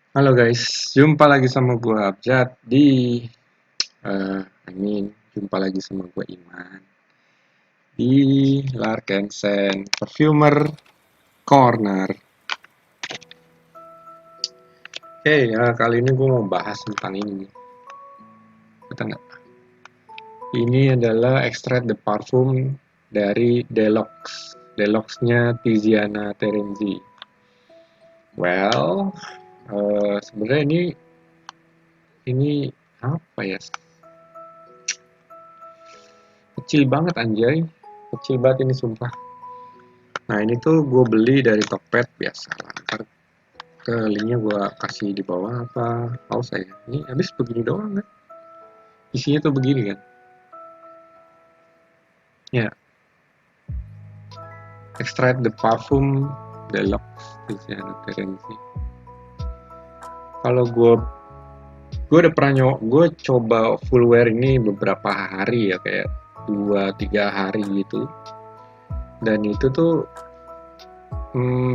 Halo guys, jumpa lagi sama gue Abjad di eh jumpa lagi sama gue Iman di Larkensen Perfumer Corner. Oke, kali ini gue mau bahas tentang ini nih. Betul nggak? Ini adalah extrait de parfum dari Deluxe. Deluxe-nya Tiziana Terenzi. Well, sebenarnya ini apa ya? Kecil banget anjay. Kecil banget ini sumpah. Nah ini tuh gue beli dari Tokped biasa lah. Ntar ke linknya gue kasih di bawah apa tahu saya. Ini habis begini doang kan? Isinya tuh begini kan? Ya, extract the parfum deluxe Tiziana Terenzi. Kalau gue udah pernah gue coba full wear ini beberapa hari ya kayak 2-3 hari gitu. Dan itu tuh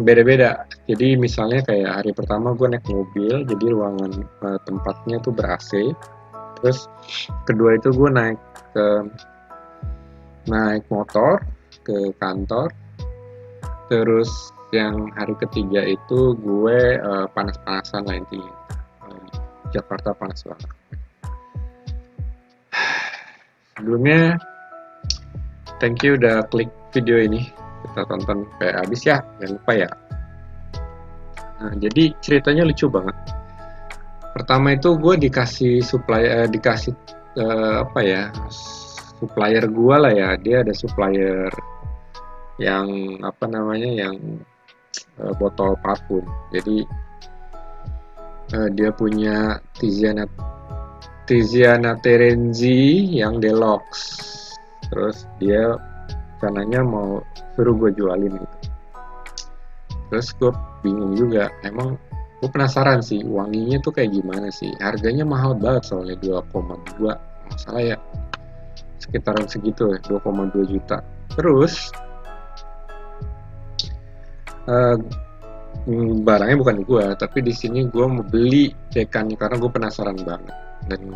beda-beda. Jadi misalnya kayak hari pertama gue naik mobil, jadi ruangan tempatnya tuh ber-AC. Terus kedua itu gue naik motor ke kantor. Terus yang hari ketiga itu gue panas-panasan lah intinya. Jakarta panas banget. Sebelumnya, thank you udah klik video ini. Kita tonton sampai habis ya, jangan lupa ya. Nah, jadi ceritanya lucu banget. Pertama itu gue dikasih apa ya, supplier gue lah ya. Dia ada supplier yang apa namanya yang botol parfum. Jadi dia punya Tiziana Terenzi yang deluxe. Terus dia rencananya mau suruh gue jualin gitu. Terus gue bingung juga, emang gue penasaran sih wanginya tuh kayak gimana sih. Harganya mahal banget soalnya 2,2 masalah ya, sekitaran segitu ya, 2,2 juta. Terus eh, barangnya bukan di gue, tapi di sini gue mau beli dekannya karena gue penasaran banget. Dan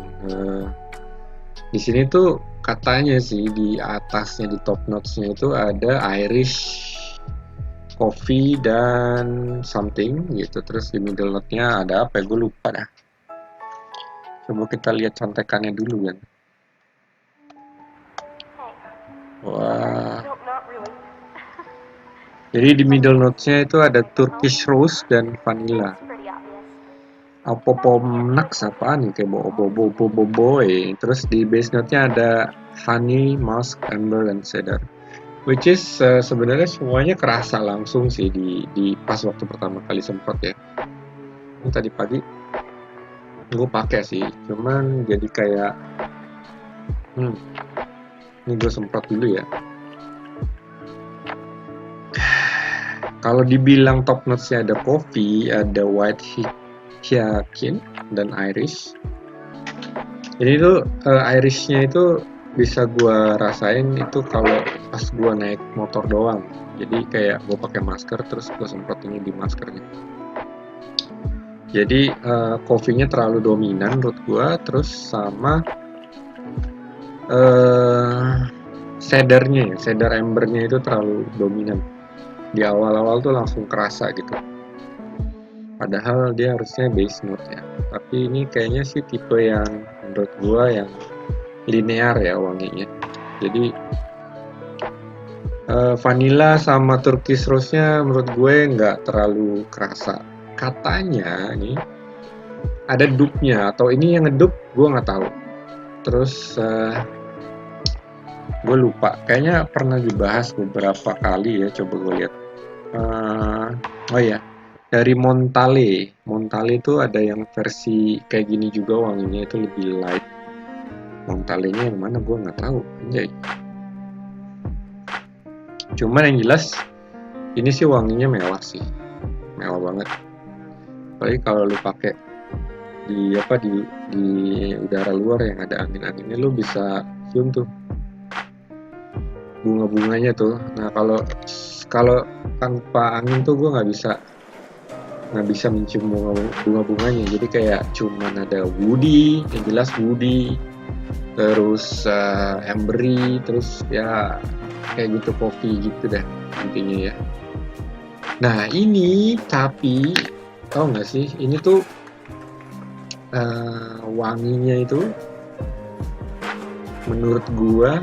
di sini tuh katanya sih di atasnya di top notesnya itu ada Irish coffee dan something gitu. Terus di middle note-nya ada apa ya? Gue lupa dah. Coba kita lihat contekannya dulu kan. Wah. Jadi di middle notes-nya itu ada Turkish Rose dan Vanilla. Apopomnax apaan nih kayak boy. Terus di base note-nya ada Honey, Musk, Amber, dan Cedar. Which is sebenarnya semuanya kerasa langsung sih di pas waktu pertama kali semprot ya. Ini tadi pagi gue pakai sih, cuman jadi kayak ini gue semprot dulu ya. Kalau dibilang top notes-nya ada coffee, ada white Hyakin dan Irish. Jadi itu Irishnya itu bisa gue rasain itu kalau pas gue naik motor doang. Jadi kayak gue pakai masker terus gue semprot ini di maskernya. Jadi coffee-nya terlalu dominan menurut gue, terus sama cedar ambernya itu terlalu dominan. Di awal-awal tuh langsung kerasa gitu. Padahal dia harusnya base note ya. Tapi ini kayaknya sih tipe yang menurut gua yang linear ya wanginya. Jadi vanilla sama Turkish Rose-nya menurut gue nggak terlalu kerasa. Katanya nih ada dupe-nya atau ini yang ngedup gue nggak tahu. Terus gue lupa. Kayaknya pernah dibahas beberapa kali ya. Coba gue lihat. Oh ya, dari Montale. Montale itu ada yang versi kayak gini juga wanginya itu lebih light. Montalenya yang mana gue nggak tahu. Anjay. Cuman yang jelas ini sih wanginya mewah sih, mewah banget. Apalagi kalau lu pakai di udara luar yang ada angin-anginnya, lu bisa cium tuh bunga-bunganya tuh. Nah kalau kalau tanpa angin tuh gue nggak bisa nggak bisa mencium bunga-bunganya, jadi kayak cuman ada woody, yang jelas woody, terus ambery, terus ya kayak gitu kopi gitu dah intinya ya. Nah ini tapi tau nggak sih, ini tuh wanginya itu menurut gua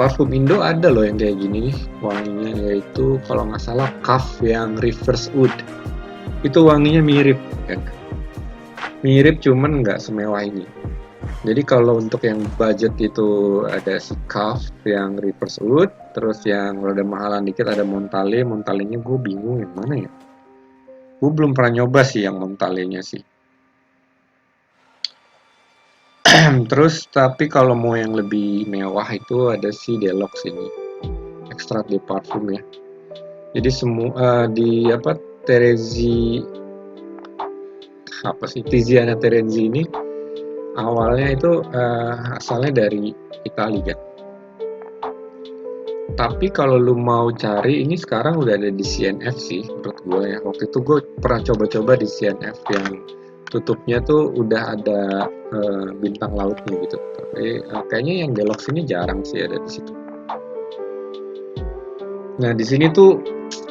parfum Indo ada loh yang kayak gini nih wanginya, yaitu kalau nggak salah Caf yang Reverse Wood. Itu wanginya mirip kan, mirip cuman nggak semewah ini. Jadi kalau untuk yang budget itu ada si Caf yang Reverse Wood, terus yang rada mahalan dikit ada Montale. Montalenya gue bingung yang mana ya, gue belum pernah nyoba sih yang Montalenya sih. Terus tapi kalau mau yang lebih mewah itu ada si Deluxe ini, Extrait de Parfum ya. Jadi semua di apa, Terezi, apa sih, Tiziana Terenzi ini awalnya itu asalnya dari Italia kan. Tapi kalau lu mau cari ini sekarang udah ada di CNF sih menurut gue ya. Waktu itu gue pernah coba-coba di CNF yang tutupnya tuh udah ada bintang lautnya gitu. Tapi kayaknya yang Deluxe ini jarang sih ada di situ. Nah di sini tuh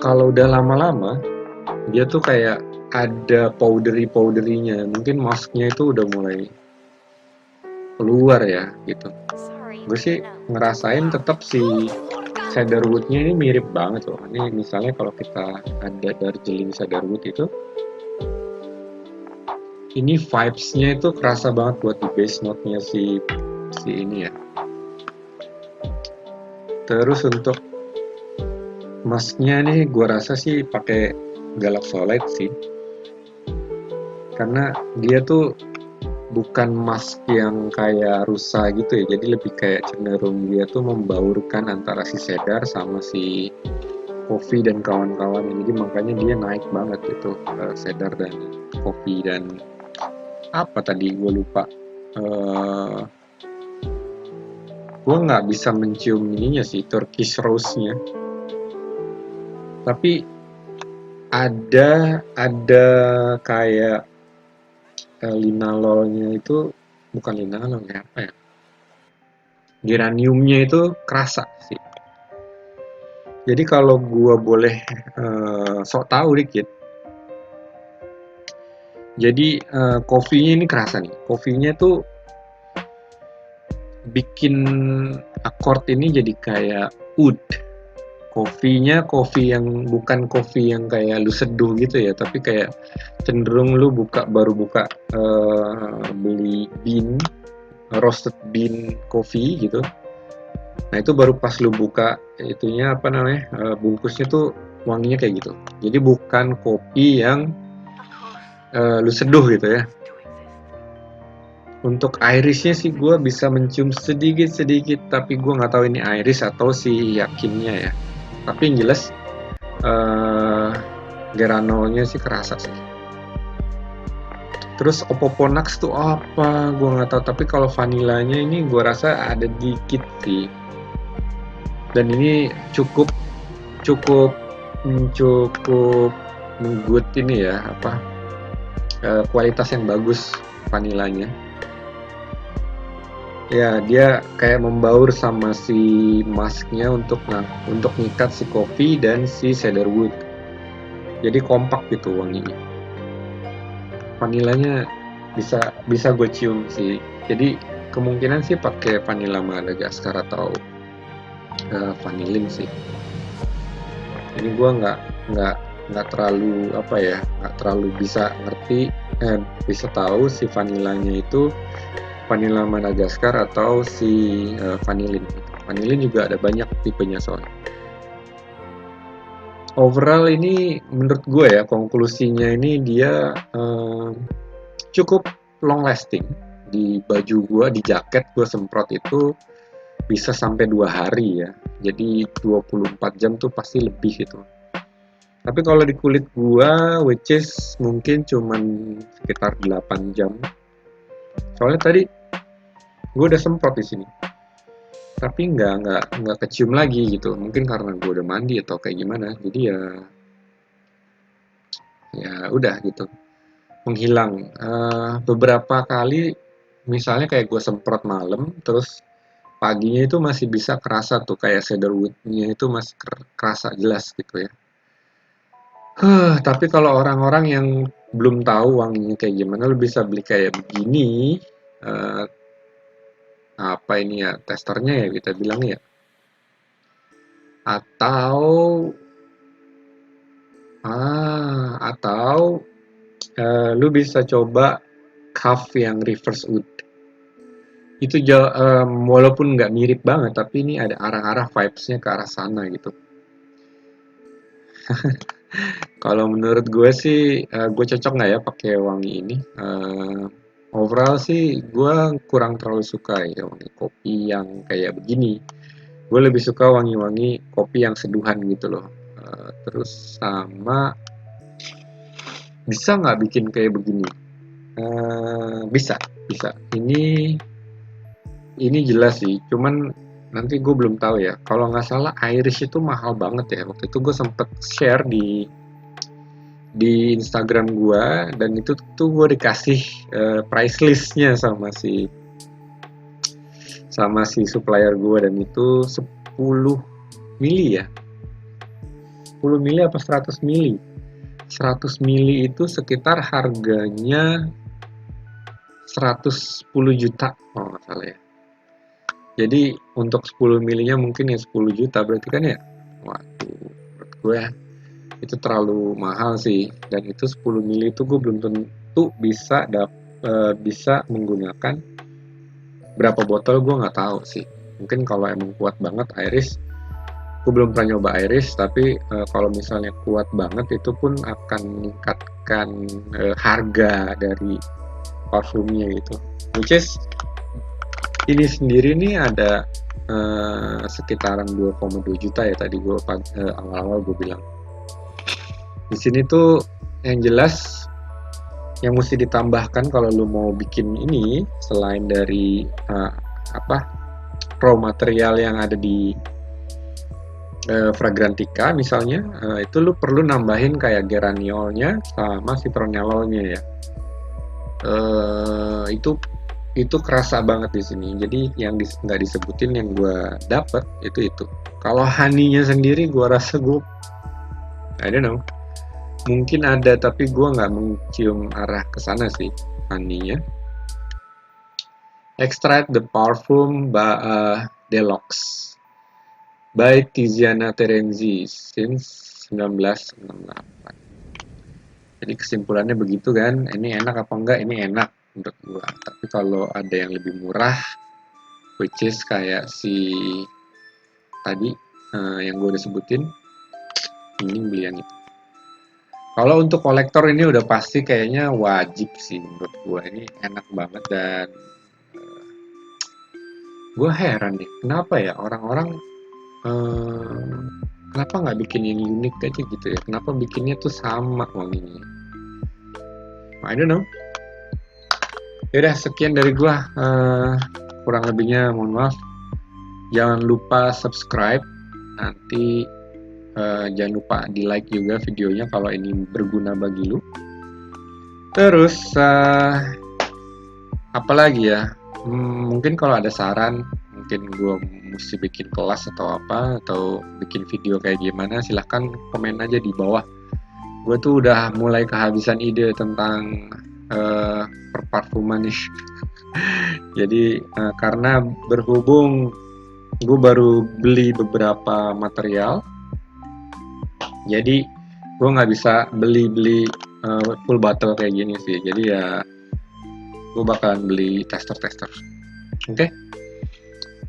kalau udah lama-lama dia tuh kayak ada powdery-powderinya. Mungkin masknya itu udah mulai keluar ya gitu. Gue sih ngerasain tetap si cedarwoodnya ini mirip banget loh. Ini misalnya kalau kita ada Darjeeling cedarwood itu, ini vibes-nya itu kerasa banget buat di base note-nya si ini ya. Terus untuk masknya nih gue rasa sih pakai Galaxolite sih, karena dia tuh bukan mask yang kayak rusa gitu ya, jadi lebih kayak cenderung dia tuh membaurkan antara si cedar sama si kopi dan kawan-kawan, jadi makanya dia naik banget gitu, cedar dan kopi dan apa tadi gue lupa, gue nggak bisa mencium ininya sih, Turkish rose-nya, tapi ada kayak linalolnya itu, bukan linalol ya, apa ya, geraniumnya itu kerasa sih. Jadi kalau gua boleh sok tahu dikit, jadi kopinya ini kerasa nih, kopinya tuh bikin akord ini jadi kayak oud. Kopinya kopi yang bukan kopi yang kayak lu seduh gitu ya, tapi kayak cenderung lu baru buka beli bean, roasted bean coffee gitu. Nah itu baru pas lu buka itunya apa namanya, bungkusnya tuh wanginya kayak gitu. Jadi bukan kopi yang lu seduh gitu ya. Untuk irisnya sih gue bisa mencium sedikit, tapi gue nggak tahu ini iris atau si yakinnya ya. Tapi yang jelas geranolnya sih kerasa sih. Terus Opoponax tuh apa? Gue nggak tahu. Tapi kalau vanilanya ini gue rasa ada dikit sih. Dan ini cukup good ini ya, apa, kualitas yang bagus vanilanya. Ya dia kayak membaur sama si masknya untuk ngikat si kopi dan si cedarwood. Jadi kompak gitu wanginya. Vanilanya bisa gue cium sih. Jadi kemungkinan sih pakai vanilla Madagascar atau vanillin sih. Ini gue nggak terlalu apa ya, nggak terlalu bisa ngerti, bisa tahu si vanilanya itu vanilla Madagascar atau si vanillin. Vanillin juga ada banyak tipenya soalnya. Overall ini menurut gue ya, konklusinya ini dia cukup long lasting. Di baju gue, di jaket gue semprot itu bisa sampai 2 hari ya. Jadi 24 jam tuh pasti lebih gitu. Tapi kalau di kulit gua, which is mungkin cuman sekitar 8 jam. Soalnya tadi gua udah semprot di sini. Tapi nggak kecium lagi gitu. Mungkin karena gua udah mandi atau kayak gimana. Jadi ya ya udah gitu, menghilang. Beberapa kali misalnya kayak gue semprot malam, terus paginya itu masih bisa kerasa tuh kayak cedarwood-nya itu masih kerasa jelas gitu ya. Tapi kalau orang-orang yang belum tahu wanginya kayak gimana, lu bisa beli kayak begini. eh, Apa ini ya, testernya ya kita bilang ya. Atau atau lu bisa coba cuff yang reverse wood. Itu walaupun nggak mirip banget, tapi ini ada arah-arah vibes-nya ke arah sana gitu. Kalau menurut gue sih, gue cocok nggak ya pakai wangi ini? Overall sih, gue kurang terlalu suka ya wangi kopi yang kayak begini. Gue lebih suka wangi-wangi kopi yang seduhan gitu loh. Terus sama bisa nggak bikin kayak begini? Bisa, bisa. Ini jelas sih. Cuman nanti gue belum tahu ya. Kalau nggak salah Irish itu mahal banget ya. Waktu itu gue sempet share di Instagram gue, dan itu tuh gue dikasih price listnya sama si supplier gue, dan itu 10 mili ya. 10 mili apa 100 mili? 100 mili itu sekitar harganya 110 juta kalau nggak salah ya. Jadi untuk 10 milinya mungkin ya 10 juta berarti kan ya. Waduh, menurut gue itu terlalu mahal sih. Dan itu 10 mili itu gue belum tentu bisa menggunakan berapa botol, gue nggak tahu sih. Mungkin kalau emang kuat banget Irish, gue belum pernah nyoba Irish, tapi kalau misalnya kuat banget itu pun akan meningkatkan harga dari parfumnya gitu. Which is ini sendiri nih ada sekitaran 2,2 juta ya tadi gue awal-awal gue bilang. Di sini tuh yang jelas yang mesti ditambahkan kalau lu mau bikin ini, selain dari raw material yang ada di Fragrantica misalnya, itu lu perlu nambahin kayak geraniolnya sama citronellolnya ya. Itu kerasa banget di sini. Jadi yang nggak disebutin yang gue dapet itu. Kalau honey-nya sendiri gue rasa I don't know. Mungkin ada tapi gue nggak mencium arah ke sana sih honey-nya. Extract the Parfum Deluxe by Tiziana Terenzi since 1968. Jadi kesimpulannya begitu kan, ini enak apa enggak? Ini enak menurut gua. Tapi kalau ada yang lebih murah, which is kayak si tadi yang gue udah sebutin, mending beli yang itu. Kalau untuk kolektor ini udah pasti kayaknya wajib sih menurut gua. Ini enak banget, dan gue heran deh, kenapa ya orang-orang kenapa nggak bikin yang unik aja gitu ya? Kenapa bikinnya tuh sama wanginya? I don't know. Yaudah, sekian dari gua. Kurang lebihnya mohon maaf. Jangan lupa subscribe. Nanti jangan lupa di like juga videonya kalau ini berguna bagi lu. Terus apa lagi ya? Mungkin kalau ada saran, mungkin gue mesti bikin kelas atau apa, atau bikin video kayak gimana, silahkan komen aja di bawah. Gue tuh udah mulai kehabisan ide tentang perparfuman nih. Jadi karena berhubung gue baru beli beberapa material, jadi gue nggak bisa beli full bottle kayak gini sih. Jadi ya gue bakalan beli tester. Oke?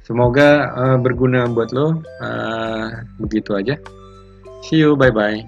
Semoga berguna buat lo. Begitu aja. See you, bye-bye.